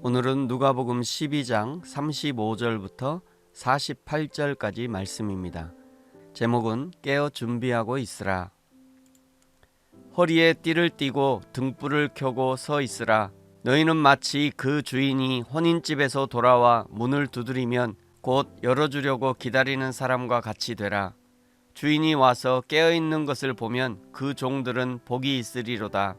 오늘은 누가복음 12장 35절부터 48절까지 말씀입니다. 제목은 깨어 준비하고 있으라. 허리에 띠를 띠고 등불을 켜고 서 있으라. 너희는 마치 그 주인이 혼인집에서 돌아와 문을 두드리면 곧 열어주려고 기다리는 사람과 같이 되라. 주인이 와서 깨어있는 것을 보면 그 종들은 복이 있으리로다.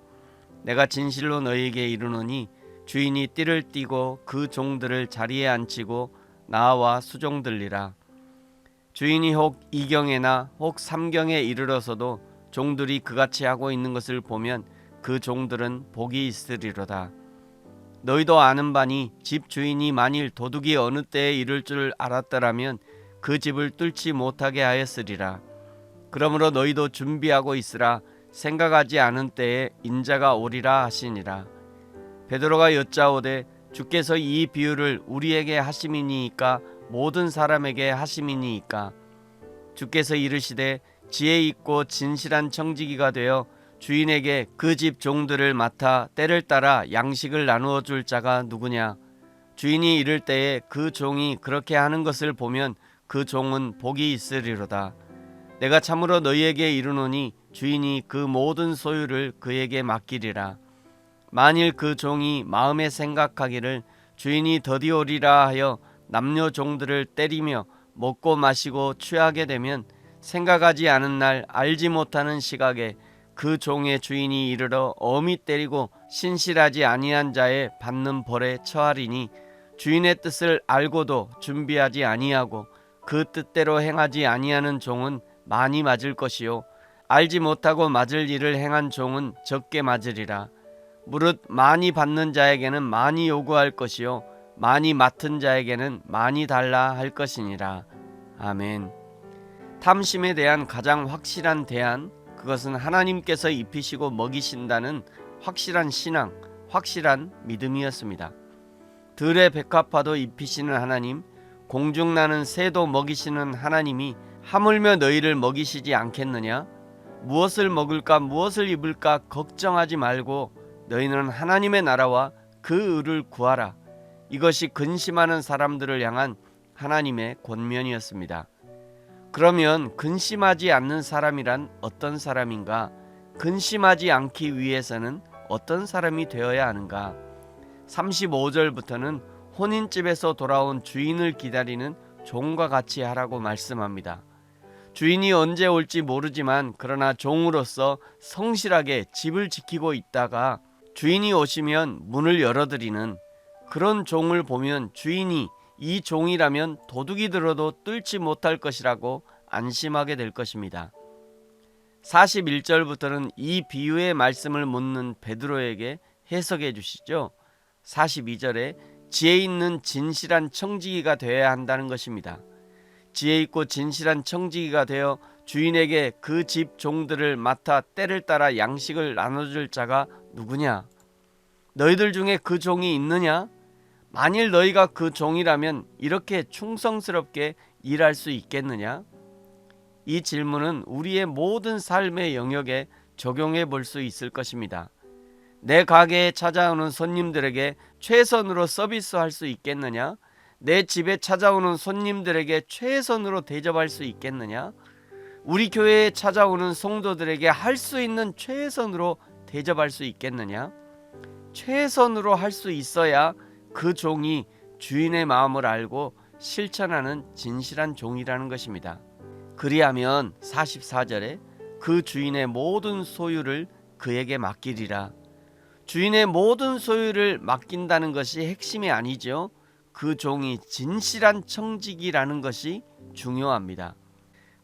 내가 진실로 너희에게 이르노니 주인이 띠를 띠고 그 종들을 자리에 앉히고 나와 수종들리라. 주인이 혹 2경에나 혹 3경에 이르러서도 종들이 그같이 하고 있는 것을 보면 그 종들은 복이 있으리로다. 너희도 아는 바니 집 주인이 만일 도둑이 어느 때에 이를 줄 알았더라면 그 집을 뚫지 못하게 하였으리라. 그러므로 너희도 준비하고 있으라. 생각하지 않은 때에 인자가 오리라 하시니라. 베드로가 여짜오되 주께서 이 비유를 우리에게 하심이니이까 모든 사람에게 하심이니이까? 주께서 이르시되 지혜 있고 진실한 청지기가 되어 주인에게 그 집 종들을 맡아 때를 따라 양식을 나누어 줄 자가 누구냐? 주인이 이를 때에 그 종이 그렇게 하는 것을 보면 그 종은 복이 있으리로다. 내가 참으로 너희에게 이르노니 주인이 그 모든 소유를 그에게 맡기리라. 만일 그 종이 마음에 생각하기를 주인이 더디오리라 하여 남녀 종들을 때리며 먹고 마시고 취하게 되면 생각하지 않은 날 알지 못하는 시각에 그 종의 주인이 이르러 엄히 때리고 신실하지 아니한 자의 받는 벌에 처하리니 주인의 뜻을 알고도 준비하지 아니하고 그 뜻대로 행하지 아니하는 종은 많이 맞을 것이요 알지 못하고 맞을 일을 행한 종은 적게 맞으리라. 무릇 많이 받는 자에게는 많이 요구할 것이요 많이 맡은 자에게는 많이 달라 할 것이니라. 아멘. 탐심에 대한 가장 확실한 대안, 그것은 하나님께서 입히시고 먹이신다는 확실한 신앙, 확실한 믿음이었습니다. 들의 백합화도 입히시는 하나님, 공중 나는 새도 먹이시는 하나님이 하물며 너희를 먹이시지 않겠느냐? 무엇을 먹을까 무엇을 입을까 걱정하지 말고 너희는 하나님의 나라와 그 의를 구하라. 이것이 근심하는 사람들을 향한 하나님의 권면이었습니다. 그러면 근심하지 않는 사람이란 어떤 사람인가? 근심하지 않기 위해서는 어떤 사람이 되어야 하는가? 35절부터는 혼인집에서 돌아온 주인을 기다리는 종과 같이 하라고 말씀합니다. 주인이 언제 올지 모르지만 그러나 종으로서 성실하게 집을 지키고 있다가 주인이 오시면 문을 열어드리는 그런 종을 보면 주인이 이 종이라면 도둑이 들어도 뚫지 못할 것이라고 안심하게 될 것입니다. 41절부터는 이 비유의 말씀을 묻는 베드로에게 해석해 주시죠. 42절에 지혜 있는 진실한 청지기가 되어야 한다는 것입니다. 지혜 있고 진실한 청지기가 되어 주인에게 그 집 종들을 맡아 때를 따라 양식을 나눠줄 자가 누구냐? 너희들 중에 그 종이 있느냐? 만일 너희가 그 종이라면 이렇게 충성스럽게 일할 수 있겠느냐? 이 질문은 우리의 모든 삶의 영역에 적용해 볼 수 있을 것입니다. 내 가게에 찾아오는 손님들에게 최선으로 서비스할 수 있겠느냐? 내 집에 찾아오는 손님들에게 최선으로 대접할 수 있겠느냐? 우리 교회에 찾아오는 성도들에게 할 수 있는 최선으로 대접할 수 있겠느냐? 최선으로 할 수 있어야 그 종이 주인의 마음을 알고 실천하는 진실한 종이라는 것입니다. 그리하면 44절에 그 주인의 모든 소유를 그에게 맡기리라. 주인의 모든 소유를 맡긴다는 것이 핵심이 아니죠. 그 종이 진실한 청지기라는 것이 중요합니다.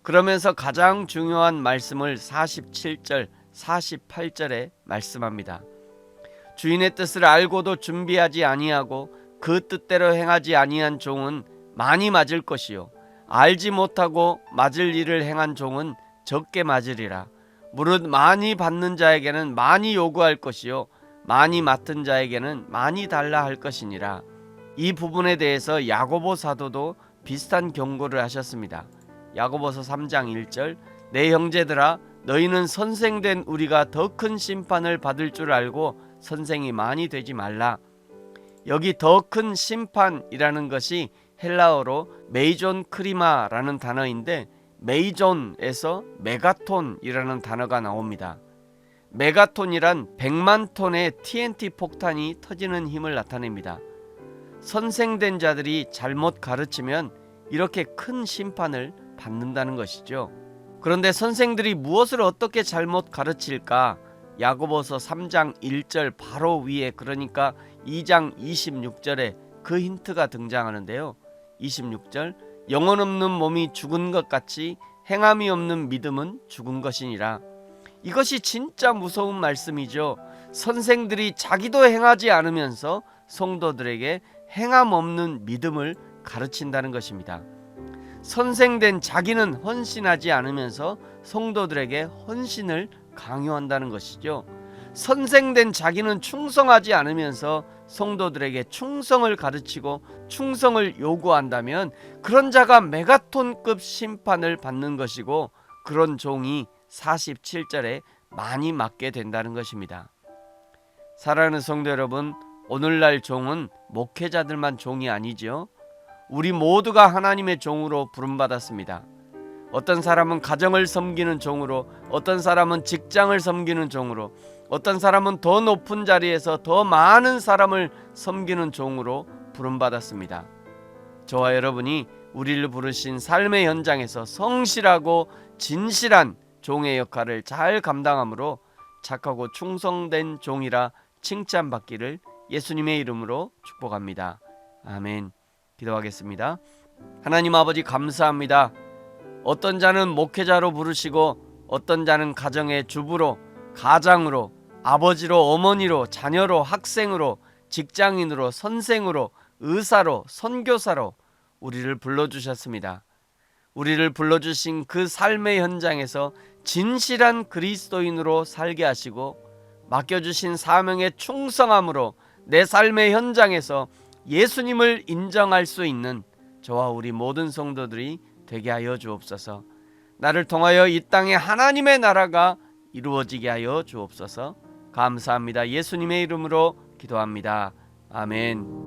그러면서 가장 중요한 말씀을 47절, 48절에 말씀합니다. 주인의 뜻을 알고도 준비하지 아니하고 그 뜻대로 행하지 아니한 종은 많이 맞을 것이요 알지 못하고 맞을 일을 행한 종은 적게 맞으리라. 무릇 많이 받는 자에게는 많이 요구할 것이요 많이 맡은 자에게는 많이 달라 할 것이니라. 이 부분에 대해서 야고보 사도도 비슷한 경고를 하셨습니다. 야고보서 3장 1절 내 형제들아 너희는 선생된 우리가 더 큰 심판을 받을 줄 알고 선생이 많이 되지 말라. 여기 더 큰 심판이라는 것이 헬라어로 메이존 크리마라는 단어인데 메이존에서 메가톤이라는 단어가 나옵니다. 메가톤이란 100만 톤의 TNT 폭탄이 터지는 힘을 나타냅니다. 선생된 자들이 잘못 가르치면 이렇게 큰 심판을 받는다는 것이죠. 그런데 선생들이 무엇을 어떻게 잘못 가르칠까? 야고보서 3장 1절 바로 위에, 그러니까 2장 26절에 그 힌트가 등장하는데요. 26절, 영혼 없는 몸이 죽은 것 같이 행함이 없는 믿음은 죽은 것이니라. 이것이 진짜 무서운 말씀이죠. 선생들이 자기도 행하지 않으면서 성도들에게 행함 없는 믿음을 가르친다는 것입니다. 선생된 자기는 헌신하지 않으면서 성도들에게 헌신을 강요한다는 것이죠. 선생된 자기는 충성하지 않으면서 성도들에게 충성을 가르치고 충성을 요구한다면 그런 자가 메가톤급 심판을 받는 것이고, 그런 종이 47절에 많이 맞게 된다는 것입니다. 사랑하는 성도 여러분, 오늘날 종은 목회자들만 종이 아니죠. 우리 모두가 하나님의 종으로 부름받았습니다. 어떤 사람은 가정을 섬기는 종으로, 어떤 사람은 직장을 섬기는 종으로, 어떤 사람은 더 높은 자리에서 더 많은 사람을 섬기는 종으로 부름받았습니다. 저와 여러분이 우리를 부르신 삶의 현장에서 성실하고 진실한 종의 역할을 잘 감당함으로 착하고 충성된 종이라 칭찬받기를 예수님의 이름으로 축복합니다. 아멘. 기도하겠습니다. 하나님 아버지, 감사합니다. 어떤 자는 목회자로 부르시고 어떤 자는 가정의 주부로, 가장으로, 아버지로, 어머니로, 자녀로, 학생으로, 직장인으로, 선생으로, 의사로, 선교사로 우리를 불러주셨습니다. 우리를 불러주신 그 삶의 현장에서 진실한 그리스도인으로 살게 하시고, 맡겨주신 사명에 충성함으로 내 삶의 현장에서 예수님을 인정할 수 있는 저와 우리 모든 성도들이 되게 하여 주옵소서. 나를 통하여 이 땅에 하나님의 나라가 이루어지게 하여 주옵소서. 감사합니다. 예수님의 이름으로 기도합니다. 아멘.